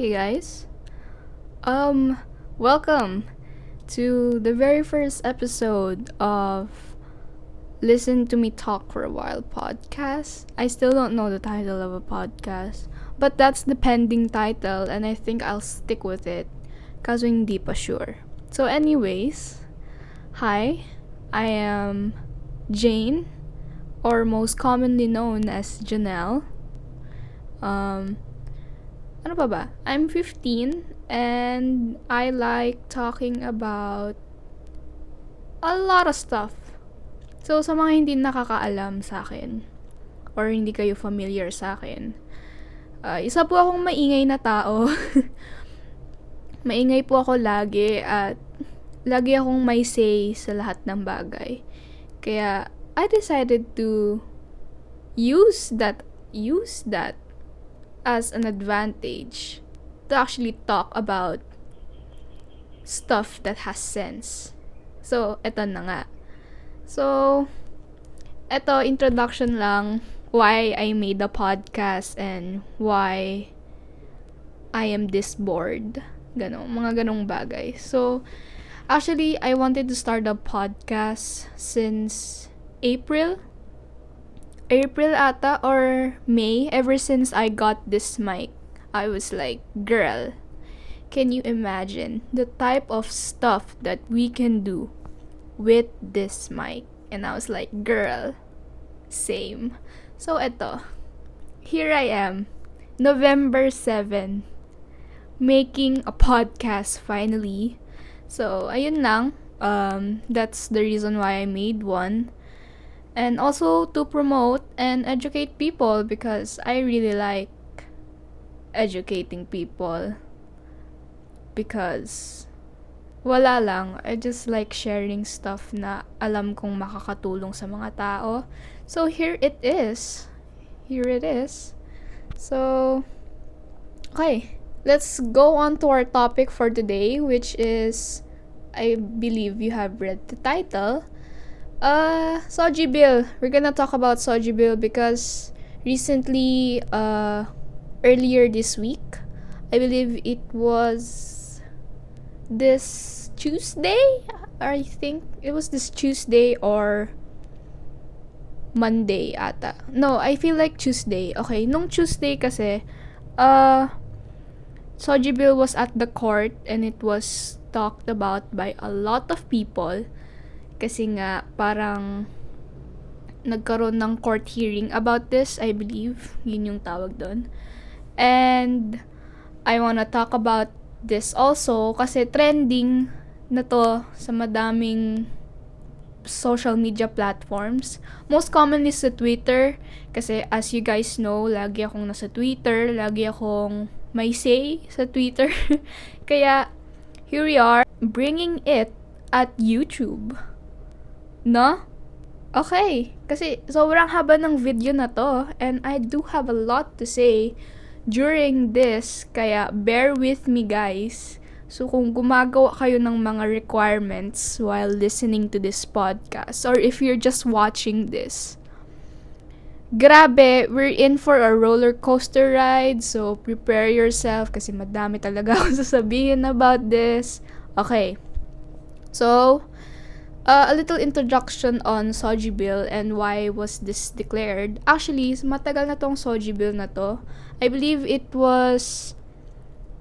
Hey guys. Welcome to the very first episode of Listen to Me Talk for a While podcast. I still don't know the title of a podcast, but that's the pending title and I think I'll stick with it kaso hindi pa sure. So anyways, hi, I am Jane, or most commonly known as Janelle. Ano pa ba? I'm 15 and I like talking about a lot of stuff. So, sa mga hindi nakakaalam sa akin or hindi kayo familiar sa akin, isa po akong maingay na tao. Maingay po ako lagi at lagi akong may say sa lahat ng bagay. Kaya, I decided to use that as an advantage to actually talk about stuff that has sense. So, eto na nga. So, eto, introduction lang why I made the podcast and why I am this bored. Mga ganong bagay. So, actually, I wanted to start a podcast since April ata or May. Ever since I got this mic, I was like, girl, can you imagine the type of stuff that we can do with this mic? And I was like, girl, same. So eto, here I am, November 7, making a podcast finally. So ayun lang, that's the reason why I made one. And also to promote and educate people because I really like educating people. Because wala lang, I just like sharing stuff na alam kong makakatulong sa mga tao. So here it is. So, okay, let's go on to our topic for today, which is, I believe you have read the title, sogie bill. We're gonna talk about sogie bill because recently, earlier this week, I believe it was this Tuesday. I think it was this Tuesday or Monday ata. No, I feel like Tuesday. Okay, nung Tuesday kasi, sogie bill was at the court and it was talked about by a lot of people. Kasi nga, parang nagkaroon ng court hearing about this, I believe. Yun yung tawag doon. And I wanna talk about this also kasi trending na to sa madaming social media platforms. Most commonly sa Twitter. Kasi as you guys know, lagi akong nasa Twitter. Lagi akong may say sa Twitter. Kaya, here we are, bringing it at YouTube. No? Okay. Kasi sobrang haba ng video na to and I do have a lot to say during this. Kaya bear with me guys. So kung gumagawa kayo ng mga requirements while listening to this podcast or if you're just watching this, grabe, we're in for a roller coaster ride. So prepare yourself kasi madami talaga akong sasabihin about this. Okay. So, a little introduction on sogie bill and why was this declared. Actually, matagal na tong sogie bill na to. I believe it was,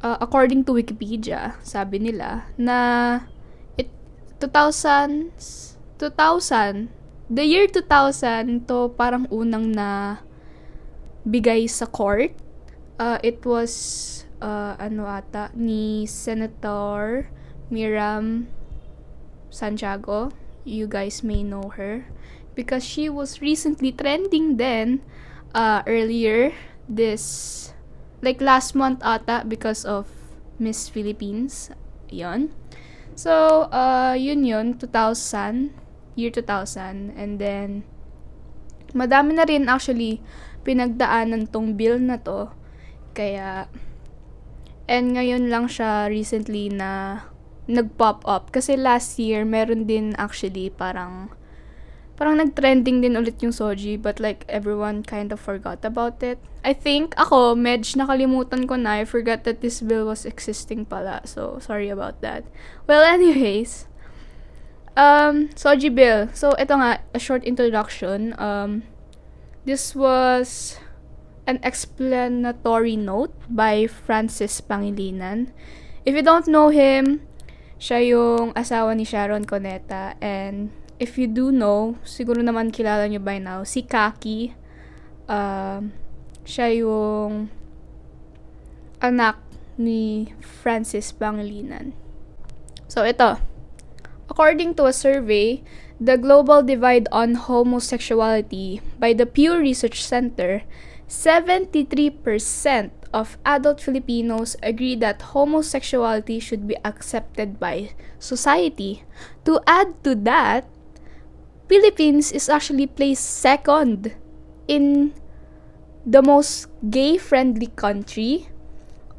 according to Wikipedia, sabi nila, na 2000, the year 2000 to parang unang na bigay sa court. It was, ni Senator Miriam Santiago. You guys may know her because she was recently trending then earlier this, like last month ata, because of Miss Philippines. Yon. So, yun 2000, year 2000. And then, madami na rin actually pinagdaanan tong bill na to. Kaya, and ngayon lang siya recently na nag-pop up. Kasi last year, meron din actually parang parang nag-trending din ulit yung sogie, but like everyone kind of forgot about it. I think ako, medj nakalimutan ko na. I forgot that this bill was existing pala. So, sorry about that. Well, anyways, sogie bill. So, ito nga, a short introduction. This was an explanatory note by Francis Pangilinan. If you don't know him, siya yung asawa ni Sharon Cuneta, and if you do know, siguro naman kilala nyo by now, si Kaki, siya yung anak ni Francis Pangilinan. So, ito. According to a survey, the global divide on homosexuality by the Pew Research Center, 73% of adult Filipinos agree that homosexuality should be accepted by society. To add to that, Philippines is actually placed second in the most gay-friendly country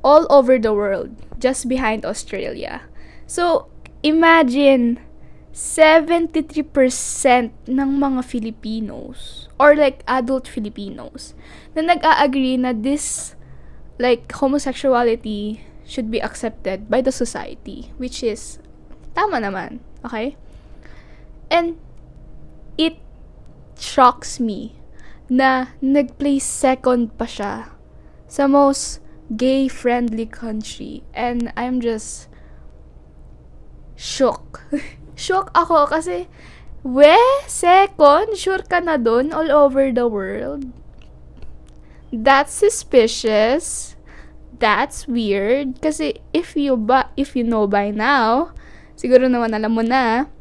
all over the world, just behind Australia. So, imagine, 73% ng mga Filipinos, or like adult Filipinos, na nag-a-agree na this, like, homosexuality should be accepted by the society, which is, tama naman, okay? And, it shocks me na nag-place second pa siya sa most gay-friendly country. And I'm just shook. Shook ako kasi, second? Sure ka na dun all over the world? That's suspicious. That's weird. Kasi if you know by now, siguro naman alam mo na,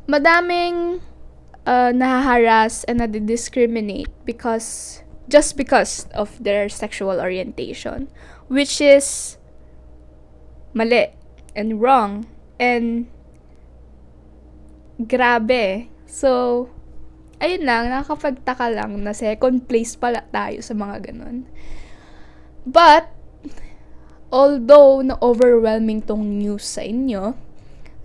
madaming nahaharas and nadidiscriminate just because of their sexual orientation, which is mali and wrong and grabe. So, ayun lang, nakakapagtaka lang na second place pala tayo sa mga ganun. But, although na-overwhelming tong news sa inyo,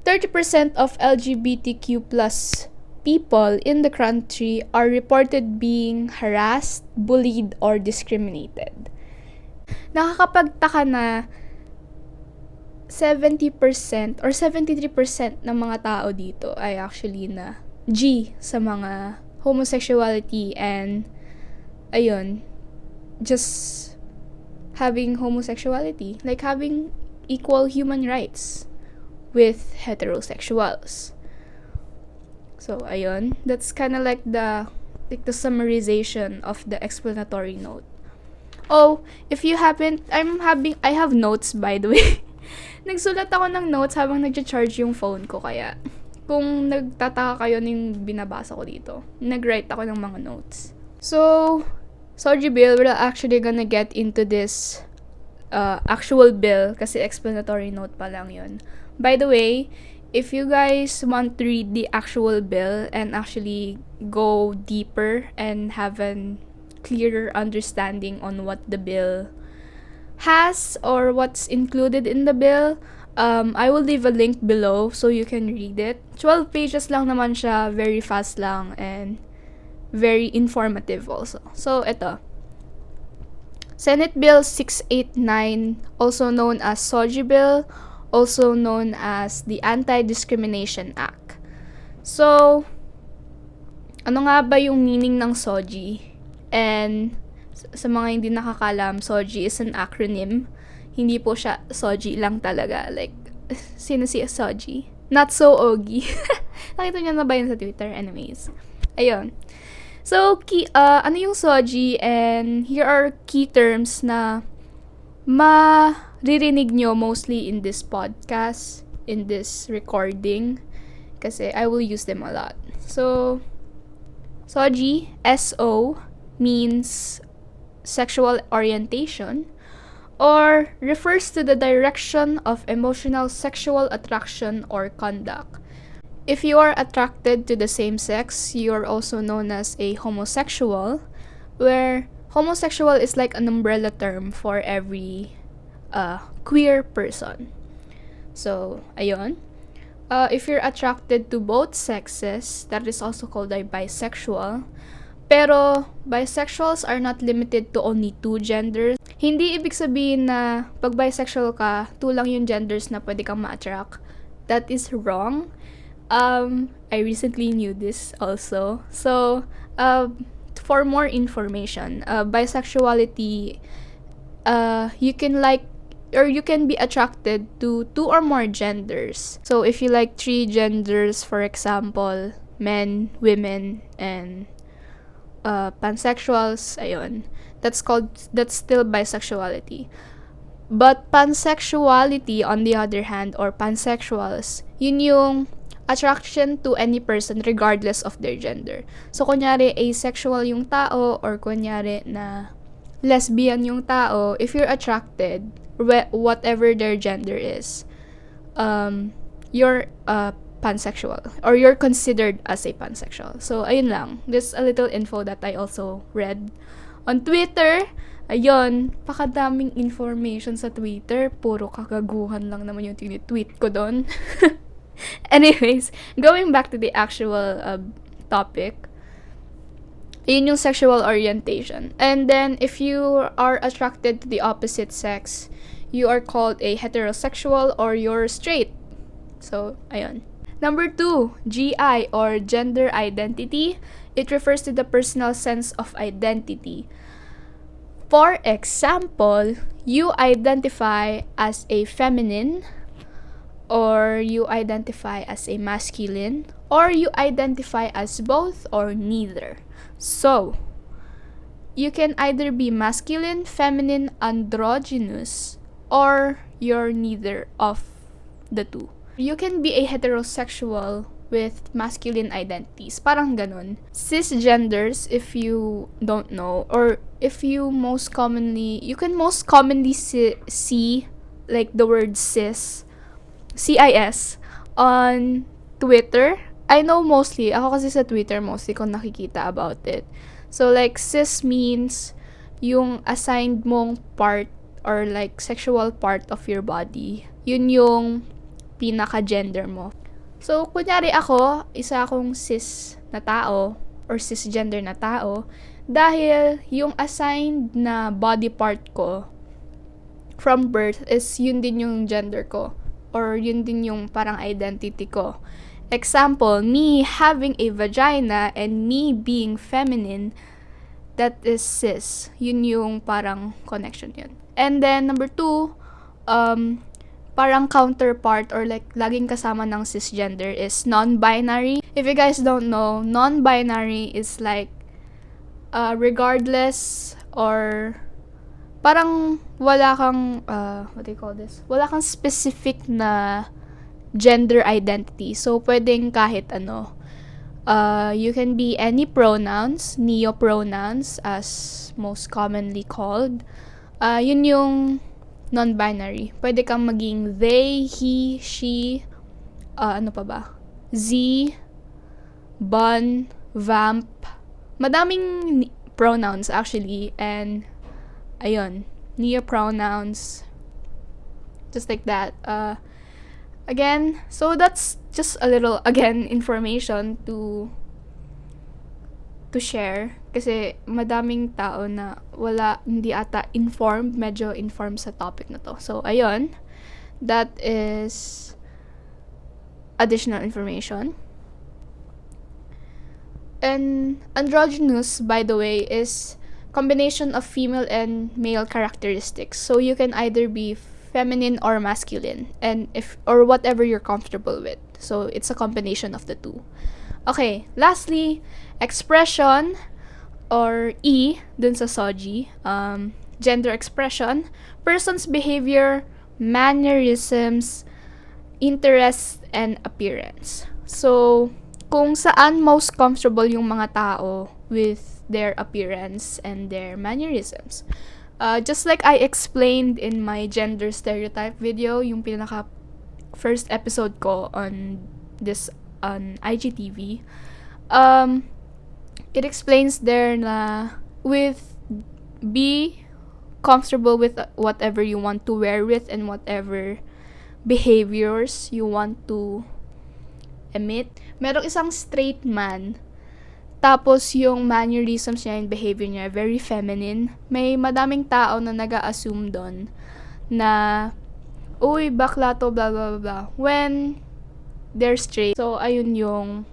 30% of LGBTQ plus people in the country are reported being harassed, bullied, or discriminated. Nakakapagtaka na 70% or 73% ng mga tao dito ay actually na G sa mga homosexuality and ayun, just having homosexuality, like having equal human rights with heterosexuals. So ayun, that's kind of like the summarization of the explanatory note. Oh, if you haven't, I have notes by the way. Nagsulat ako ng notes habang nag-charge yung phone ko, kaya kung nagtataka kayo ng binabasa ko dito, nag-write ako ng mga notes. So, sogie bill, we're actually gonna get into this actual bill kasi explanatory note pa lang yun. By the way, if you guys want to read the actual bill and actually go deeper and have a clearer understanding on what the bill has or what's included in the bill, I will leave a link below so you can read it. 12 pages lang naman siya, very fast lang and very informative also. So, ito. Senate Bill 689, also known as sogie bill, also known as the Anti-Discrimination Act. So, ano nga ba yung meaning ng sogie? And sa mga hindi nakakalam, sogie is an acronym. Hindi po siya sogie lang talaga. Like, sino si sogie? Not so ogie. Nakita niyo na ba yun sa Twitter? Anyways. Ayun. So, ano yung sogie? And here are key terms na maririnig nyo mostly in this podcast, in this recording. Kasi I will use them a lot. So, sogie, S-O, means sexual orientation, or refers to the direction of emotional sexual attraction or conduct. If you are attracted to the same sex, you are also known as a homosexual, where homosexual is like an umbrella term for every queer person. So, ayun. If you're attracted to both sexes, that is also called a bisexual. Pero, bisexuals are not limited to only two genders. Hindi ibig sabihin na pag bisexual ka, two lang yung genders na pwede kang ma-attract. That is wrong. I recently knew this also. So, for more information, bisexuality, you can like, or you can be attracted to two or more genders. So, if you like three genders, for example, men, women, and pansexuals, ayun, that's still bisexuality. But pansexuality, on the other hand, or pansexuals, yun yung attraction to any person regardless of their gender. So, kunyari, asexual yung tao, or kunyari na lesbian yung tao, if you're attracted, whatever their gender is, you're pansexual, or you're considered as a pansexual. So, ayun lang. This a little info that I also read on Twitter. Ayun, pakadaming information sa Twitter. Puro kagaguhan lang naman yung tweet ko doon. Anyways, going back to the actual topic, yun yung sexual orientation. And then, if you are attracted to the opposite sex, you are called a heterosexual, or you're straight. So, ayun. Number 2, GI, or gender identity. It refers to the personal sense of identity. For example, you identify as a feminine, or you identify as a masculine, or you identify as both or neither. So, you can either be masculine, feminine, androgynous, or you're neither of the two. You can be a heterosexual with masculine identities. Parang ganun. Cisgenders, if you don't know, or if you you can most commonly see like the word cis, CIS, on Twitter. I know mostly, ako kasi sa Twitter mostly ko nakikita about it. So like cis means yung assigned mong part, or like sexual part of your body. Yun yung pinaka-gender mo. So, kunyari ako, isa akong cis na tao, or cisgender na tao, dahil yung assigned na body part ko from birth is yun din yung gender ko, or yun din yung parang identity ko. Example, me having a vagina and me being feminine, that is cis. Yun yung parang connection yun. And then, number 2, parang counterpart, or like laging kasama ng cisgender is non-binary. If you guys don't know, non-binary is like regardless, or parang wala kang what do you call this? Wala kang specific na gender identity. So pwedeng kahit ano. You can be any pronouns, neo-pronouns as most commonly called. Yun yung non-binary. Pwede kang maging they, he, she, ano pa ba? Z, bun, vamp. Madaming pronouns actually, and ayun, neo-pronouns. Just like that. Again, so that's just a little, again, information to share, kasi madaming tao na hindi ata medyo informed sa topic na to. So, ayun, that is additional information. And androgynous, by the way, is combination of female and male characteristics. So, you can either be feminine or masculine, and or whatever you're comfortable with. So, it's a combination of the two. Okay, lastly, expression, or E, dun sa sogie, gender expression, person's behavior, mannerisms, interests, and appearance. So, kung saan most comfortable yung mga tao with their appearance and their mannerisms. Just like I explained in my gender stereotype video, yung pinaka first episode ko on IGTV, it explains there na be comfortable with whatever you want to wear with, and whatever behaviors you want to emit. Merong isang straight man, tapos yung mannerisms niya and behavior niya, very feminine. May madaming tao na nag-a-assume doon na, uy, bakla to, blah, blah, blah, blah. When they're straight. So, ayun yung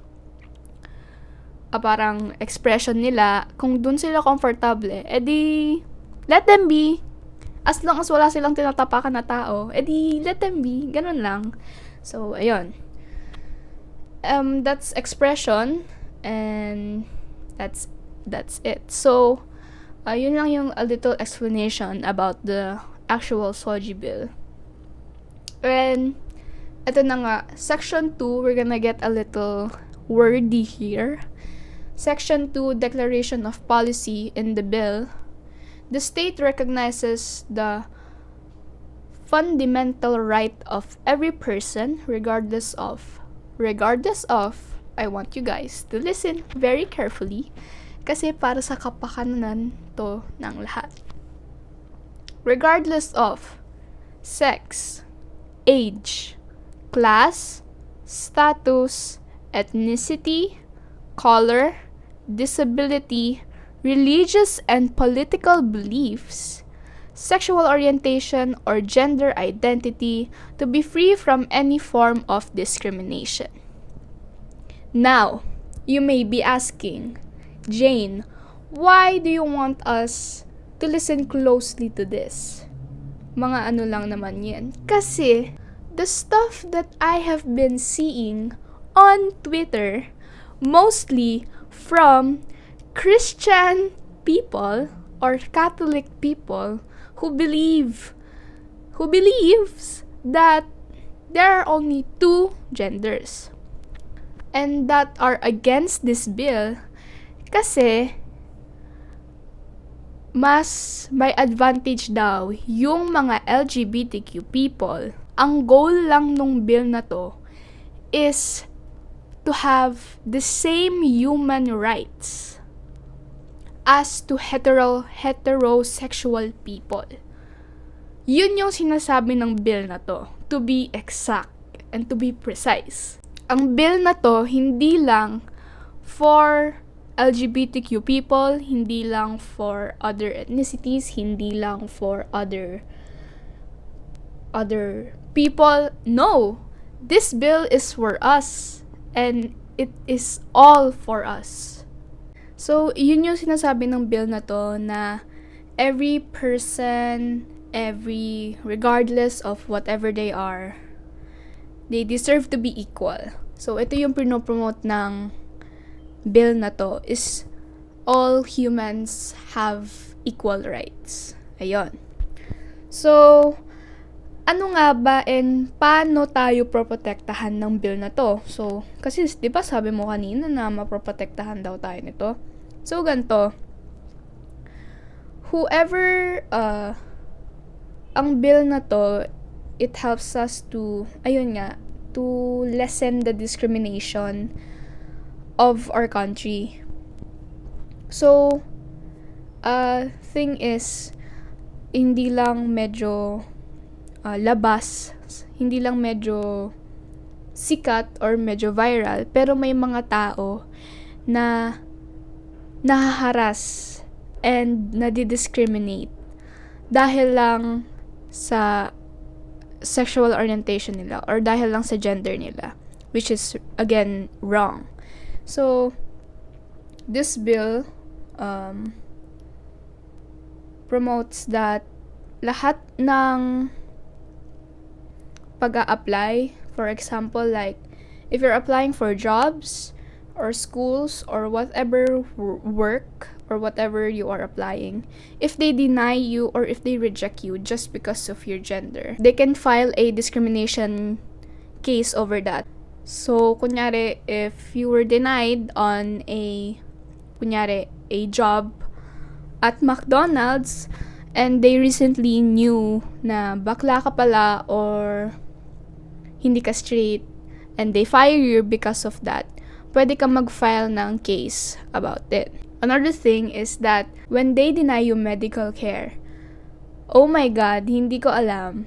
parang expression nila. Kung dun sila comfortable, edi, let them be. As long as wala silang tinatapakan na tao, edi, let them be. Ganun lang. So, ayun. That's expression. And that's it. So, yun lang yung a little explanation about the actual sogie bill. And, ito na nga, Section 2, we're gonna get a little wordy here. Section 2, Declaration of Policy in the bill. The state recognizes the fundamental right of every person, regardless of, I want you guys to listen very carefully kasi para sa kapakanan to ng lahat. Regardless of sex, age, class, status, ethnicity, color, disability, religious and political beliefs, sexual orientation, or gender identity, to be free from any form of discrimination. Now, you may be asking, Jane, why do you want us to listen closely to this? Mga ano lang naman yan. Kasi, the stuff that I have been seeing on Twitter, mostly from Christian people or Catholic people who believes that there are only two genders. And that are against this bill kasi mas may advantage daw yung mga LGBTQ people. Ang goal lang nung bill na to is to have the same human rights as to heterosexual people. Yun yung sinasabi ng bill na to be exact and to be precise. Ang bill na to, hindi lang for LGBTQ people, hindi lang for other ethnicities, hindi lang for other people. No! This bill is for us. And it is all for us. So, yun yung sinasabi ng bill na to na every person, regardless of whatever they are, they deserve to be equal. So, ito yung pinopromote ng bill na to is all humans have equal rights. Ayun. So, ano nga ba and paano tayo proprotektahan ng bill na to? So, kasi di ba sabi mo kanina na maproprotektahan daw tayo nito? So, ganito. Whoever, ang bill na to, it helps us to, to lessen the discrimination of our country. So, thing is, hindi lang medyo labas, hindi lang medyo sikat or medyo viral, pero may mga tao na nahaharas and nadidiscriminate dahil lang sa sexual orientation nila or dahil lang sa gender nila, which is again wrong. So this bill promotes that lahat ng pag-a-apply, for example, like if you're applying for jobs or schools or whatever work or whatever you are applying, if they deny you or if they reject you just because of your gender, they can file a discrimination case over that. So, kunyari, if you were denied on a job at McDonald's and they recently knew na bakla ka pala or hindi ka straight and they fire you because of that, pwede ka mag-file ng case about it. Another thing is that when they deny you medical care, oh my God, hindi ko alam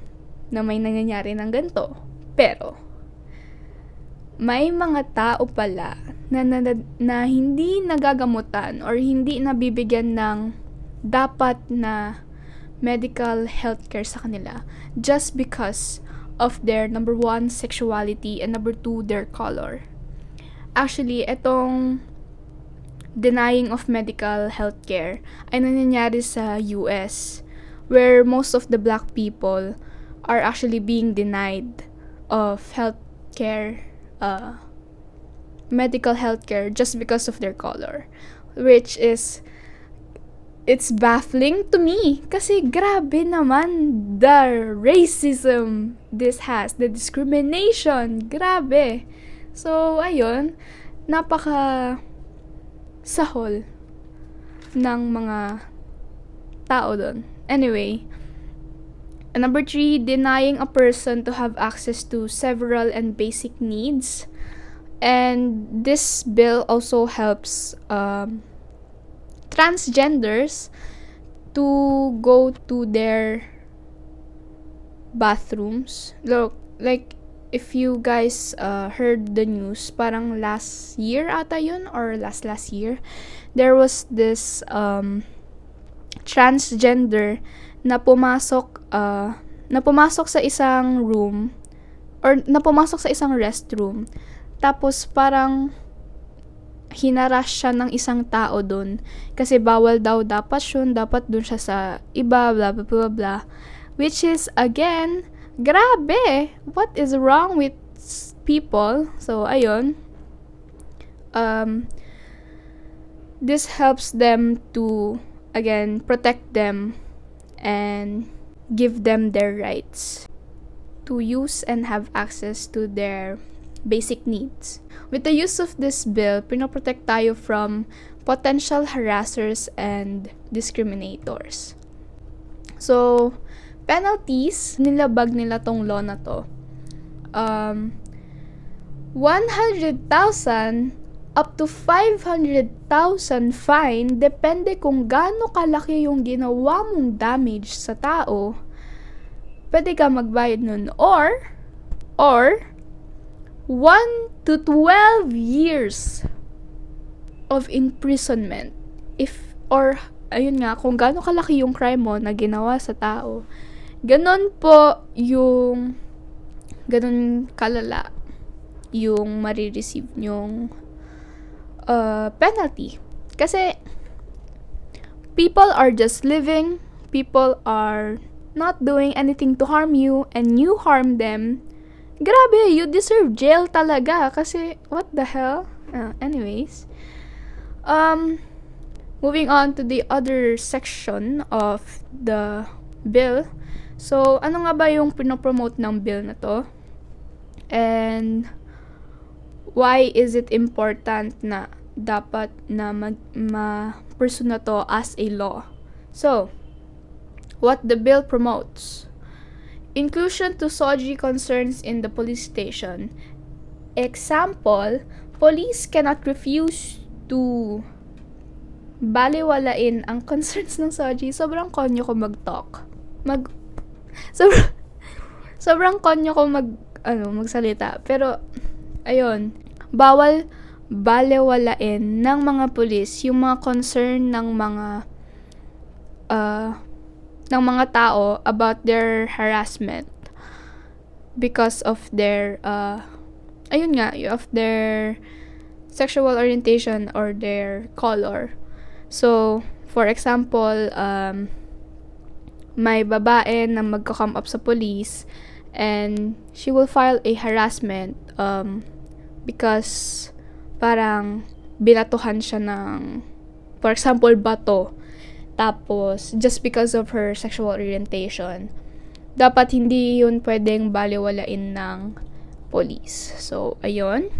na may nangyayari ng ganito. Pero, may mga tao pala na hindi nagagamutan or hindi nabibigyan ng dapat na medical healthcare sa kanila just because of their number 1, sexuality, and number 2, their color. Actually, itong denying of medical healthcare ay nangyayari sa US, where most of the black people are actually being denied of healthcare, medical healthcare just because of their color, which is, it's baffling to me kasi grabe naman the racism this has, the discrimination, grabe. So ayun, napaka sahol ng mga tao doon. Anyway, number 3, denying a person to have access to several and basic needs. And this bill also helps transgenders to go to their bathrooms. Look, like, if you guys heard the news, parang last year ata yun, or last year, there was this transgender na pumasok sa isang room, or napumasok sa isang restroom, tapos parang hinaras siya ng isang tao dun kasi bawal daw dapat dun siya sa iba, blah blah blah blah, which is again grabe. What is wrong with people? So ayun, this helps them to again protect them and give them their rights to use and have access to their basic needs. With the use of this bill, pinoprotect tayo from potential harassers and discriminators. So, penalties, nilabag nila tong law na to. 100,000 up to 500,000 fine, depende kung gaano kalaki yung ginawa mong damage sa tao. Pwede ka magbayad nun. Or 1 to 12 years of imprisonment. Ayun nga, kung gaano kalaki yung crime mo na ginawa sa tao, ganon kalala yung marireceive nyong penalty. Kasi people are just living, people are not doing anything to harm you, and you harm them. Grabe, you deserve jail talaga kasi what the hell? Anyways, moving on to the other section of the bill. So, ano nga ba yung pinopromote ng bill na to? And why is it important na dapat na ma-pursue na to as a law? So, what the bill promotes: inclusion to sogie concerns in the police station. Example, police cannot refuse to baliwalain ang concerns ng sogie. Sobrang konyo ko mag-talk. Sobrang konyo ko magsalita. Pero, ayun, bawal baliwalain ng mga police yung mga concern ng mga tao about their harassment because of their of their sexual orientation or their color. So, for example, may babae na magko-come up sa police and she will file a harassment because parang binatuhan siya ng, for example, bato. Tapos, just because of her sexual orientation, dapat hindi yun pwedeng baliwalain ng police. So, ayun.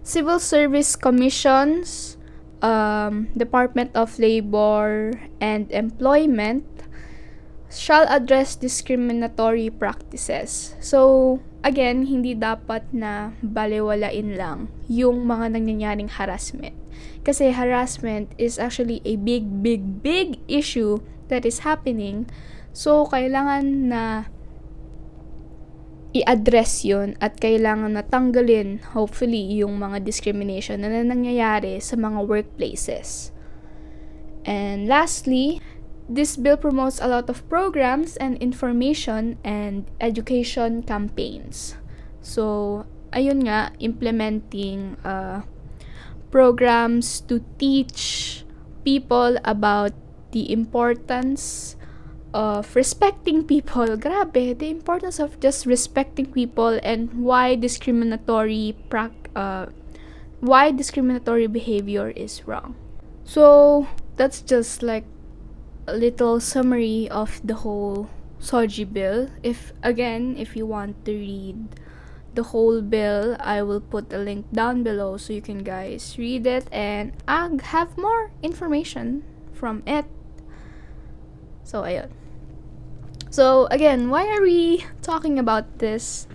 Civil Service Commissions, Department of Labor and Employment shall address discriminatory practices. So, again, hindi dapat na baliwalain lang yung mga nangyayaring harassment. Kasi harassment is actually a big issue that is happening. So, kailangan na i-address yun at kailangan natanggalin, hopefully, yung mga discrimination na nangyayari sa mga workplaces. And lastly, this bill promotes a lot of programs and information and education campaigns. So, ayun nga, implementing programs to teach people about the importance of respecting people. Grabe, the importance of just respecting people and why discriminatory behavior is wrong. So, that's just like a little summary of the whole sogie bill. If you want to read the whole bill, I will put a link down below so you can guys read it and have more information from it. So, ayun. So, again, why are we talking about this?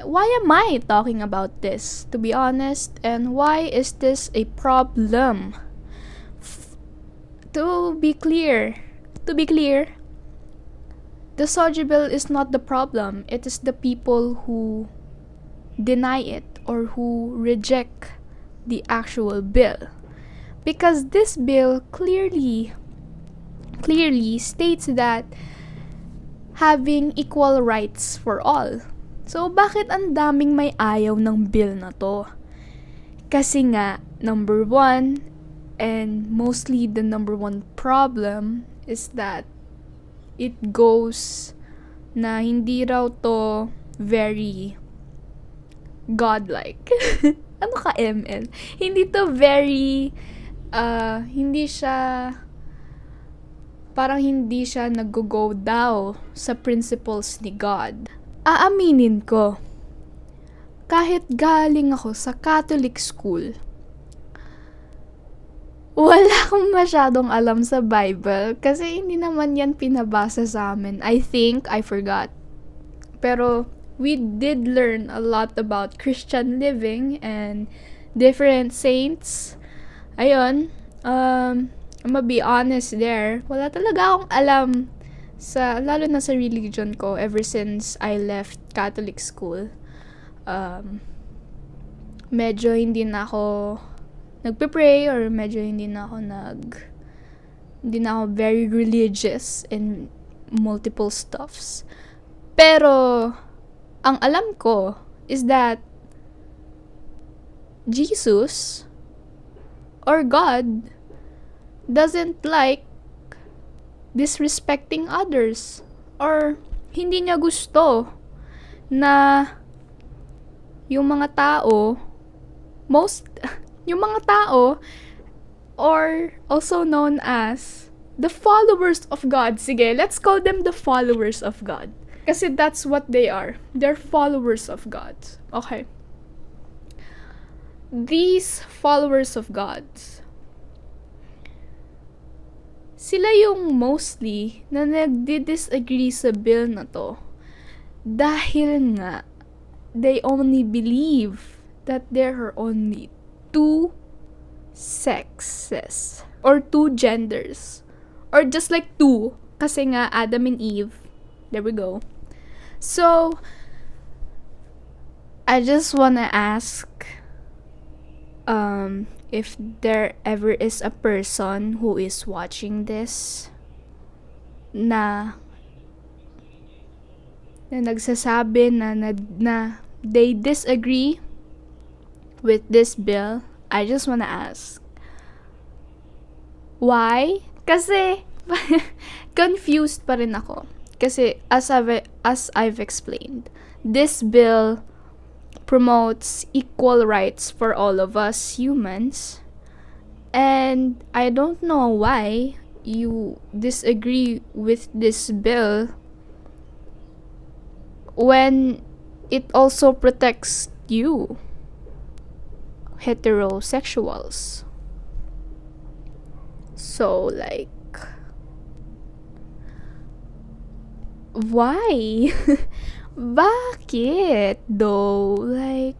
Why am I talking about this, to be honest? And why is this a problem? To be clear, the sogie bill is not the problem. It is the people who deny it or who reject the actual bill. Because this bill clearly states that having equal rights for all. So, bakit ang daming may ayaw ng bill na to? Kasi nga, number one, and mostly the number one problem is that it goes na hindi raw to very godlike. Ano ka, ML? Hindi to very, hindi siya nag-go daw sa principles ni God. Aaminin ko, kahit galing ako sa Catholic school, wala akong masyadong alam sa Bible kasi hindi naman yan pinabasa sa amin. I forgot. Pero we did learn a lot about Christian living and different saints. Ayun, I'm gonna be honest there. Wala talaga akong alam lalo na sa religion ko ever since I left Catholic school. Medyo hindi na ako nagpe-pray or medyo hindi na ako very religious in multiple stuffs. Pero ang alam ko is that Jesus or God doesn't like disrespecting others, or hindi niya gusto na yung mga tao or also known as the followers of God. Sige, let's call them the followers of God. Kasi that's what they are. They're followers of God. Okay. These followers of God, sila yung mostly na nagdi-disagree sa bill na to dahil nga they only believe that there are only two sexes or two genders or just like two kasi nga Adam and Eve. There we go. So I just wanna ask if there ever is a person who is watching this na nagsasabi na they disagree with this bill. I just wanna ask, why? Kasi confused pa rin ako. Kasi as I've explained, this bill promotes equal rights for all of us humans, and I don't know why you disagree with this bill when it also protects you heterosexuals. So like, why? Bakit though? Like,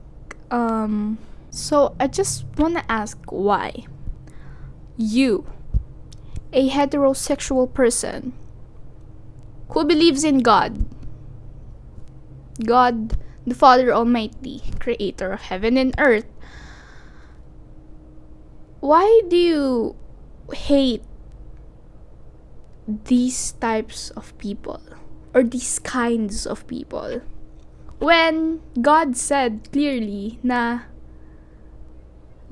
so I just wanna ask why you, a heterosexual person who believes in God, God, the Father Almighty, creator of heaven and earth, why do you hate these types of people or these kinds of people when God said clearly na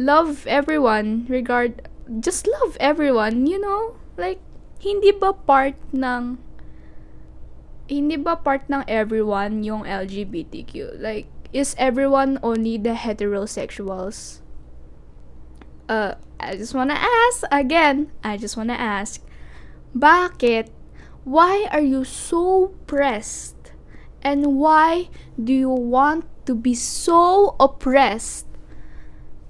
love everyone, just love everyone, like hindi ba part ng everyone yung LGBTQ? Like, is everyone only the heterosexuals? I just wanna ask, bakit? Why are you so pressed? And why do you want to be so oppressed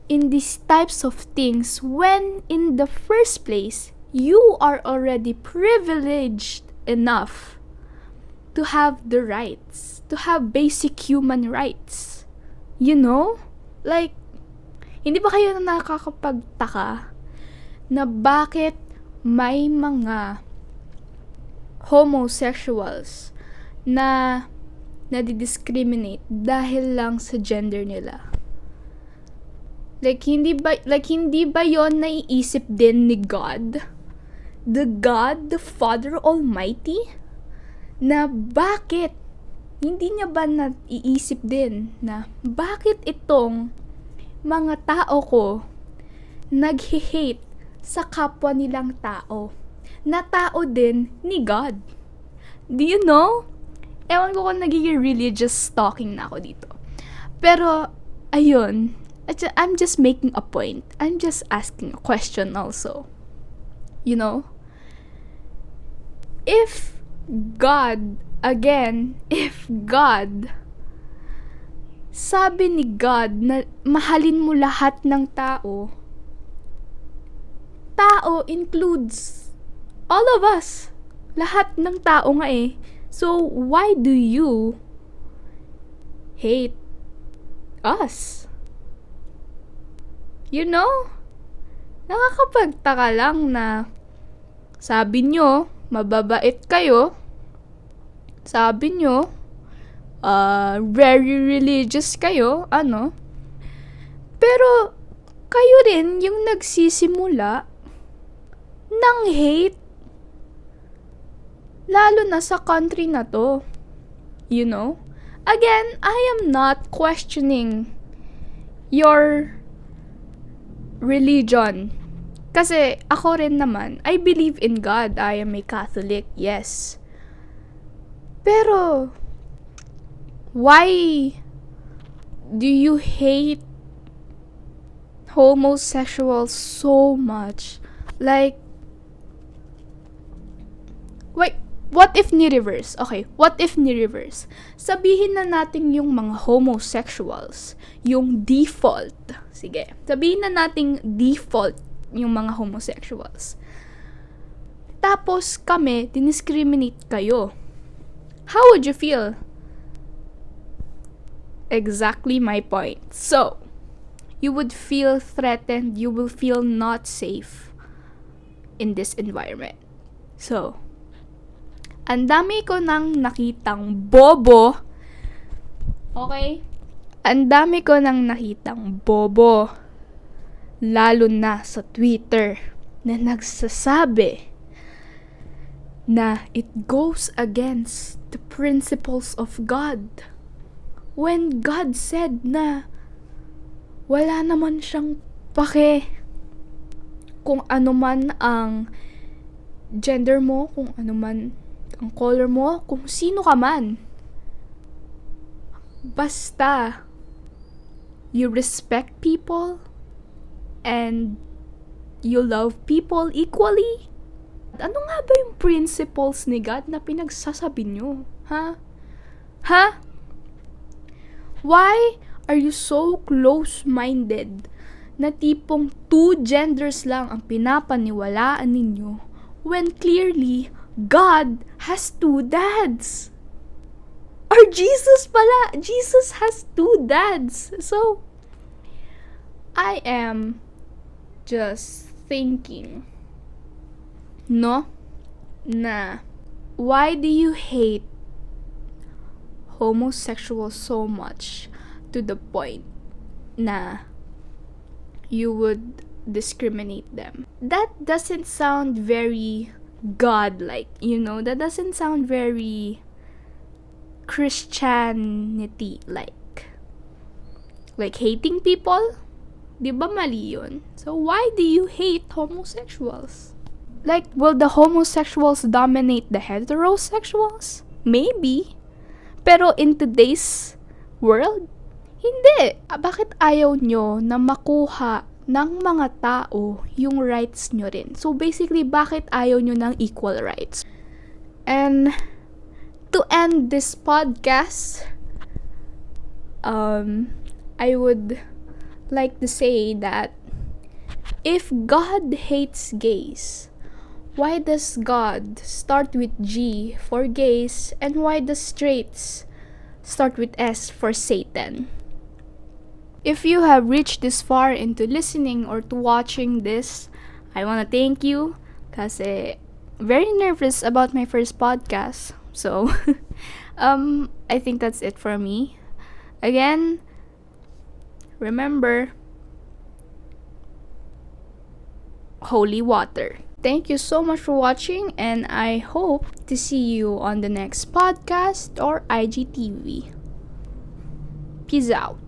in these types of things when in the first place, you are already privileged enough to have the rights, to have basic human rights? Like, hindi ba kayo nakakapagtaka na bakit may mga homosexuals na nadi-discriminate dahil lang sa gender nila? Like, hindi ba yon naiisip din ni God? The Father Almighty? Na bakit? Hindi niya ba naiisip din na bakit itong mga tao ko nag-hate sa kapwa nilang tao? Na tao din ni God. Do you know? Ewan ko kung nagiging religious stalking na ako dito. Pero, ayun. I'm just making a point. I'm just asking a question also. If God, sabi ni God na mahalin mo lahat ng tao includes all of us. Lahat ng tao nga eh. So, why do you hate us? Nakakapagtaka lang na sabi nyo, mababait kayo. Sabi nyo, very religious kayo, Pero, kayo rin yung nagsisimula ng hate. Lalo na sa country na to. Again, I am not questioning your religion. Kasi ako rin naman, I believe in God. I am a Catholic, yes. Pero, why do you hate homosexuals so much? Like, wait, what if ni-reverse? Okay, what if ni-reverse? Sabihin na natin yung mga homosexuals, yung default. Sige, sabihin na natin default yung mga homosexuals. Tapos kami, diniscriminate kayo. How would you feel? Exactly my point. So, you would feel threatened, you will feel not safe in this environment. So, ang dami ko nang nakitang bobo. Okay? Ang dami ko nang nakitang bobo. Lalo na sa Twitter na nagsasabi na it goes against the principles of God. When God said na wala naman siyang pake kung ano man ang gender mo, kung ano man ang color mo, kung sino ka man. Basta you respect people and you love people equally. Ano nga ba yung principles ni God na pinagsasabi nyo? Ha? Why are you so close-minded na tipong 2 genders lang ang pinapaniwalaan ninyo when clearly God has 2 dads? Or Jesus has 2 dads. So, I am just thinking, na why do you hate homosexuals so much to the point na you would discriminate them. That doesn't sound very godlike, that doesn't sound very Christianity-like hating people. Di ba mali yun? So why do you hate homosexuals? Like, will the homosexuals dominate the heterosexuals? Maybe. Pero in today's world, hindi. Bakit ayaw nyo na makuha ng mga tao yung rights nyo rin? So basically, bakit ayaw nyo ng equal rights? And to end this podcast, I would like to say that if God hates gays, why does God start with G for gays, and why does straights start with S for Satan? If you have reached this far into listening or to watching this, I want to thank you kasi very nervous about my first podcast. So, I think that's it for me. Again, remember, holy water. Thank you so much for watching, and I hope to see you on the next podcast or IGTV. Peace out.